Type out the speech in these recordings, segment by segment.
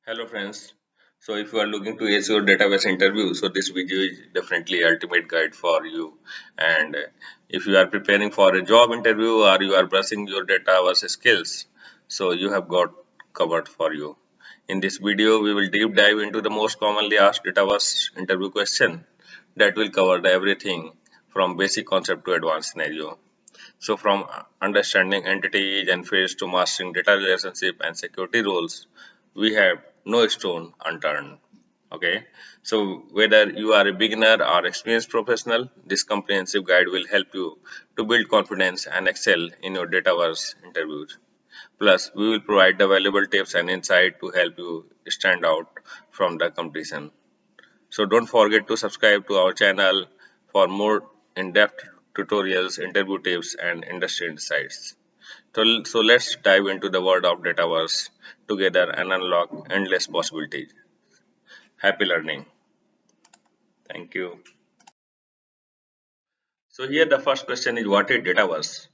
Hello friends. So if you are looking to ace your database interview, so this video is definitely ultimate guide for you. And if you are preparing for a job interview or you are brushing your database skills, so you have got covered for you. In this video, we will deep dive into the most commonly asked database interview question that will cover everything from basic concept to advanced scenario. So from understanding entities and fields to mastering data relationship and security rules, we have no stone unturned. Okay. So whether you are a beginner or experienced professional, this comprehensive guide will help you to build confidence and excel in your Dataverse interviews. Plus, we will provide the valuable tips and insight to help you stand out from the competition. So don't forget to subscribe to our channel for more in-depth tutorials, interview tips, and industry insights. So let's dive into the world of Dataverse together and unlock endless possibilities. Happy learning. Thank you. So here the first question is, what is Dataverse?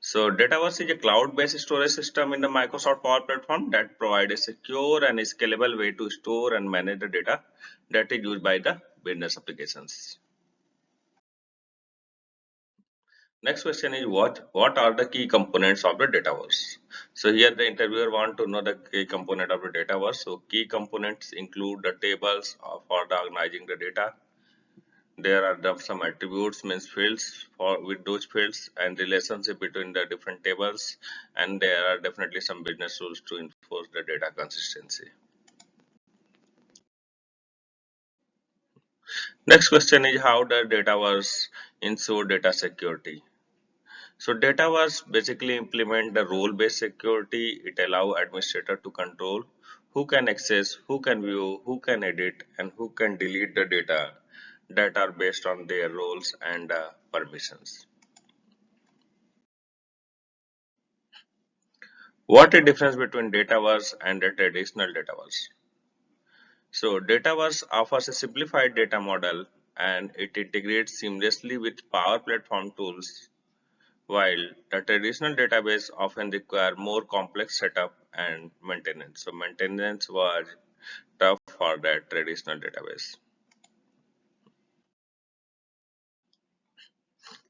So Dataverse is a cloud-based storage system in the Microsoft Power Platform that provides a secure and scalable way to store and manage the data that is used by the business applications. Next question is, what are the key components of the Dataverse? So here the interviewer want to know the key component of the Dataverse. So key components include the tables for the organizing the data. There are some attributes means fields for with those fields and relationship between the different tables, and there are definitely some business rules to enforce the data consistency. Next question is, how the Dataverse ensure data security? So Dataverse basically implement the role-based security. It allow administrator to control who can access, who can view, who can edit, and who can delete the data that are based on their roles and permissions. What is difference between Dataverse and the traditional Dataverse? So Dataverse offers a simplified data model and it integrates seamlessly with Power Platform tools, while the traditional database often require more complex setup and maintenance. So maintenance was tough for that traditional database.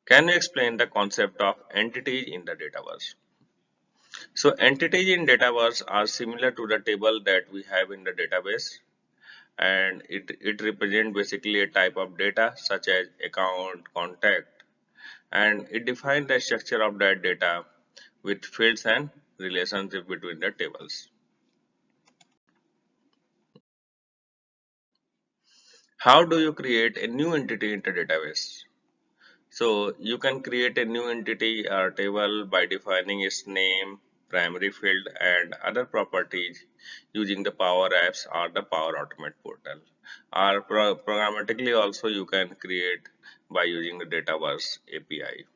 Can you explain the concept of entities in the Dataverse? So entities in Dataverse are similar to the table that we have in the database, and it represents basically a type of data such as account, contact, and it defines the structure of that data with fields and relationship between the tables. How do you create a new entity in the database? So you can create a new entity or table by defining its name, primary field, and other properties using the Power Apps or the Power Automate portal. Or programmatically also you can create by using the Dataverse API.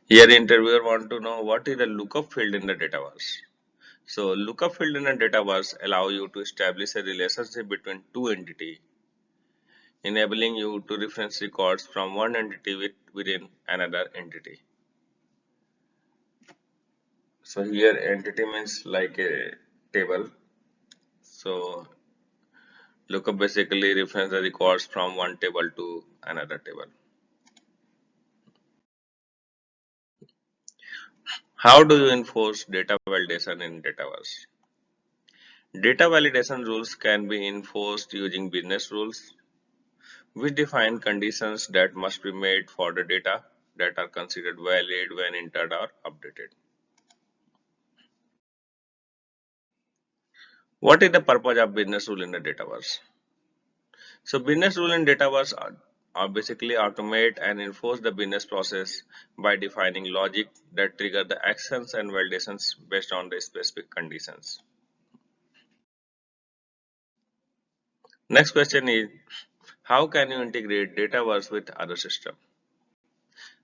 Here interviewer want to know what is the lookup field in the Dataverse. So lookup field in the Dataverse allow you to establish a relationship between two entities, enabling you to reference records from one entity within another entity. So here entity means like a table. So lookup basically reference the records from one table to another table. How do you enforce data validation in Dataverse? Data validation rules can be enforced using business rules, which define conditions that must be made for the data that are considered valid when entered or updated. What is the purpose of business rule in the Dataverse? So business rule in Dataverse are basically automate and enforce the business process by defining logic that trigger the actions and validations based on the specific conditions. Next question is, how can you integrate Dataverse with other systems?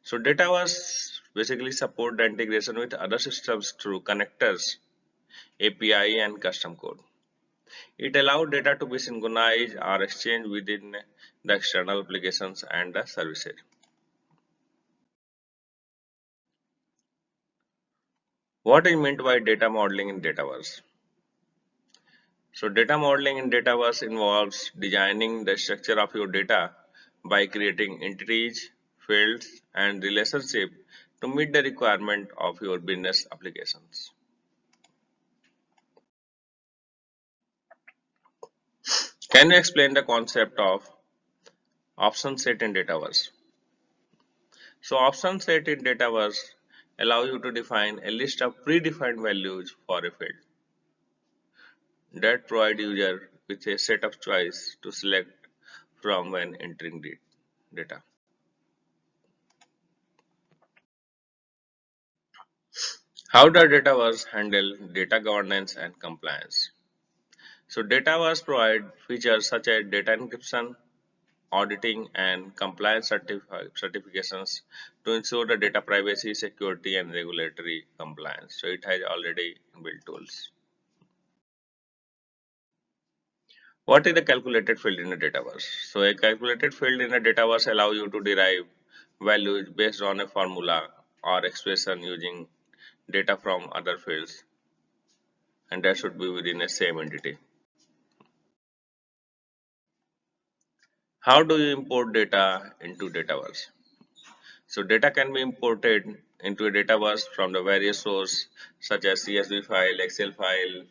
So Dataverse basically support the integration with other systems through connectors, API, and custom code. It allows data to be synchronized or exchanged within the external applications and the services. What is meant by data modeling in Dataverse? So data modeling in Dataverse involves designing the structure of your data by creating entities, fields, and relationships to meet the requirement of your business applications. Can you explain the concept of option set in Dataverse? So option set in Dataverse allow you to define a list of predefined values for a field that provide user with a set of choice to select from when entering the data. How does Dataverse handle data governance and compliance? So Dataverse provide features such as data encryption, auditing, and compliance certifications to ensure the data privacy, security, and regulatory compliance. So it has already built tools. What is the calculated field in a Dataverse? So a calculated field in a Dataverse allow you to derive values based on a formula or expression using data from other fields, and that should be within a same entity. How do you import data into Dataverse? So data can be imported into a Dataverse from the various sources such as CSV file, Excel file,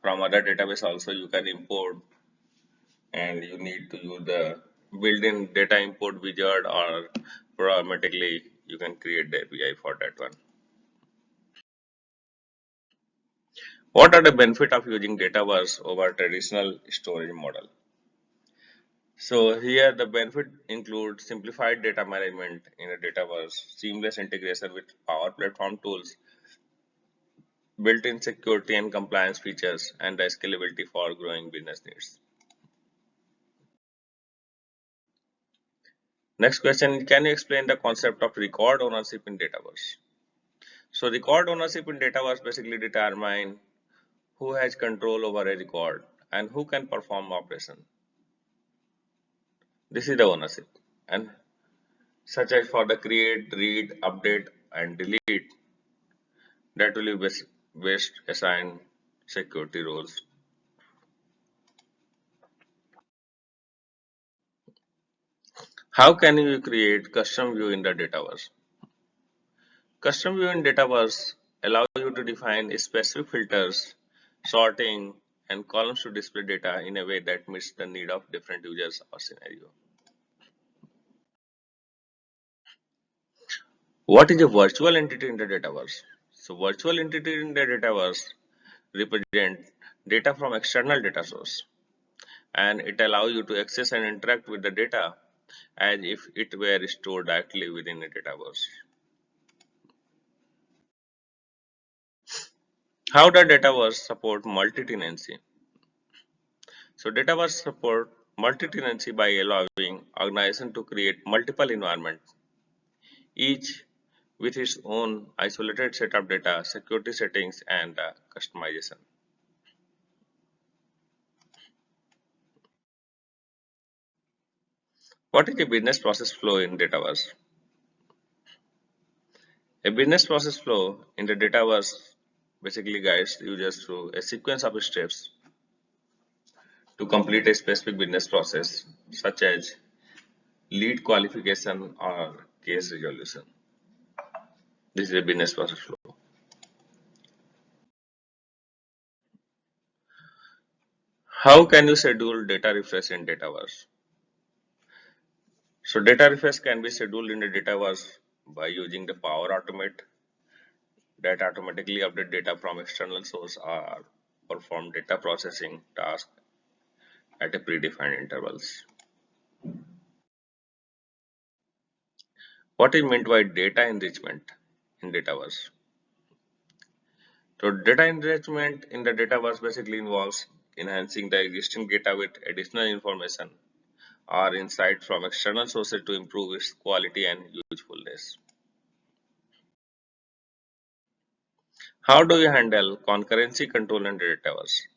from other database also you can import, and you need to use the built-in data import wizard, or programmatically you can create the API for that one. What are the benefit of using Dataverse over traditional storage model? So here the benefit include simplified data management in a Dataverse, seamless integration with Power Platform tools, built-in security and compliance features, and the scalability for growing business needs. Next question, can you explain the concept of record ownership in Dataverse? So record ownership in Dataverse basically determine who has control over a record and who can perform operation. This is the ownership. And such as for the create, read, update, and delete, that will be best assigned security roles. How can you create custom view in the Dataverse? Custom view in Dataverse allow you to define specific filters, sorting, and columns to display data in a way that meets the need of different users or scenario. What is a virtual entity in the Dataverse? So virtual entity in the Dataverse represent data from external data source, and it allows you to access and interact with the data as if it were stored directly within a Dataverse. How does Dataverse support multi-tenancy? So Dataverse support multi-tenancy by allowing organization to create multiple environments, each with its own isolated set of data, security settings, and customization. What is a business process flow in Dataverse? A business process flow in the Dataverse basically guides users through a sequence of steps to complete a specific business process, such as lead qualification or case resolution. This is a business process flow. How can you schedule data refresh in Dataverse? So data refresh can be scheduled in the Dataverse by using the Power Automate that automatically update data from external source or perform data processing tasks at a predefined intervals. What is meant by data enrichment in Dataverse? So data enrichment in the Dataverse basically involves enhancing the existing data with additional information or insight from external sources to improve its quality and usefulness. How do you handle concurrency control in Dataverse?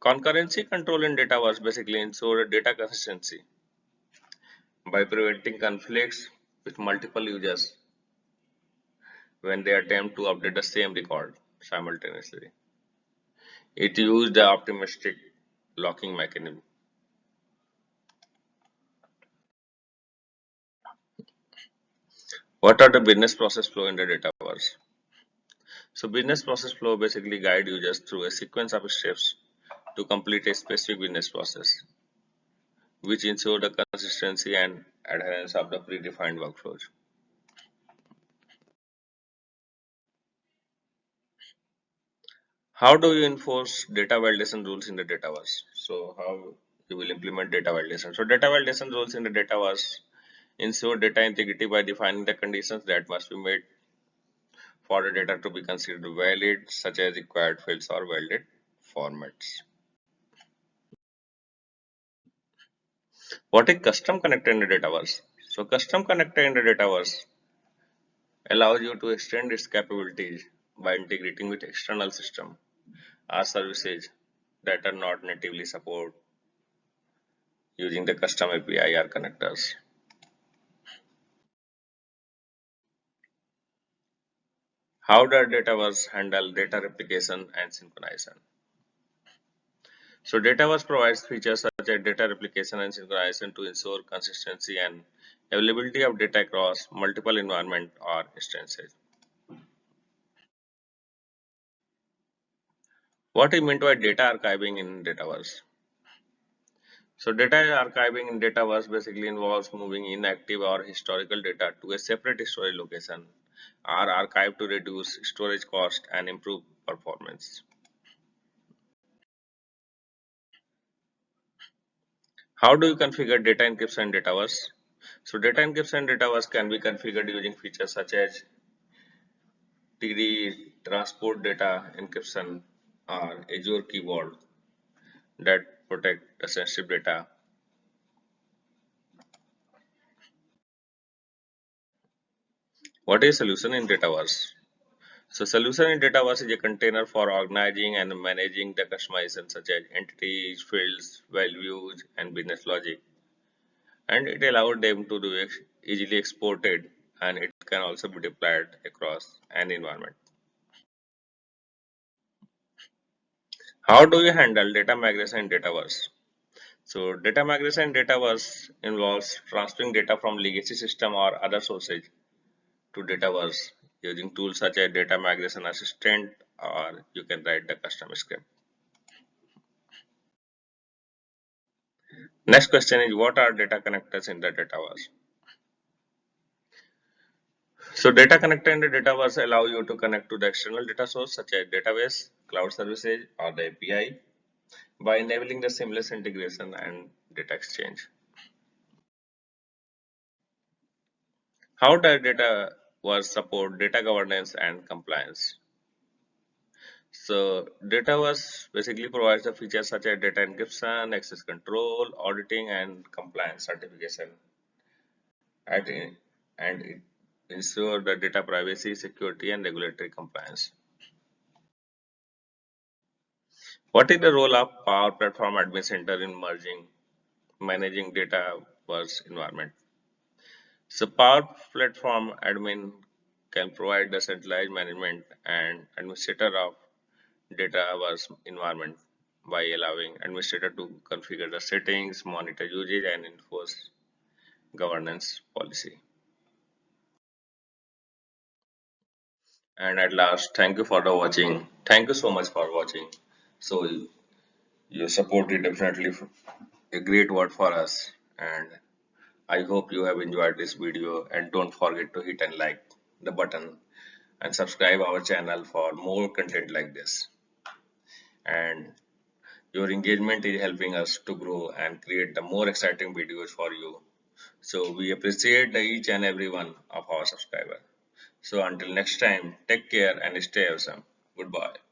Concurrency control in Dataverse basically ensure data consistency by preventing conflicts with multiple users when they attempt to update the same record simultaneously. It used the optimistic locking mechanism. What are the business process flow in the Dataverse? So business process flow basically guide users through a sequence of steps to complete a specific business process, which ensure the consistency and adherence of the predefined workflows. How do you enforce data validation rules in the Dataverse? So how you will implement data validation? So data validation rules in the Dataverse ensure data integrity by defining the conditions that must be met for the data to be considered valid, such as required fields or valid formats. What is custom connector in the Dataverse? So custom connector in the Dataverse allows you to extend its capabilities by integrating with external system or services that are not natively supported using the custom API or connectors. How does Dataverse handle data replication and synchronization? So Dataverse provides features such as data replication and synchronization to ensure consistency and availability of data across multiple environments or instances. What is meant by data archiving in Dataverse? So data archiving in Dataverse basically involves moving inactive or historical data to a separate storage location or archive to reduce storage cost and improve performance. How do you configure data encryption in Dataverse? So data encryption in Dataverse can be configured using features such as TD transport data encryption or Azure keyboard that protect the sensitive data. What is solution in Dataverse? So solution in Dataverse is a container for organizing and managing the customization such as entities, fields, values, and business logic. And it allowed them to be easily exported and it can also be deployed across an environment. How do you handle data migration in Dataverse? So data migration in Dataverse involves transferring data from legacy system or other sources to Dataverse using tools such as Data Migration Assistant or you can write the custom script. Next question is what are data connectors in the Dataverse? So data connector in the Dataverse allow you to connect to the external data source such as database, cloud services or the API by enabling the seamless integration and data exchange. How does Dataverse support data governance and compliance? So Dataverse basically provides the features such as data encryption, access control, auditing, and compliance certification. At in- and it ensure the data privacy, security, and regulatory compliance. What is the role of Power Platform Admin Center in managing Dataverse environment? So Power Platform Admin can provide the centralized management and administrator of Dataverse environment by allowing administrator to configure the settings, monitor usage, and enforce governance policy. And at last, thank you for the watching. Thank you so much for watching. So your support is definitely a great word for us, and I hope you have enjoyed this video. And don't forget to hit and like the button and subscribe our channel for more content like this. And your engagement is helping us to grow and create the more exciting videos for you. So we appreciate each and every one of our subscribers. So until next time, take care and stay awesome. Goodbye.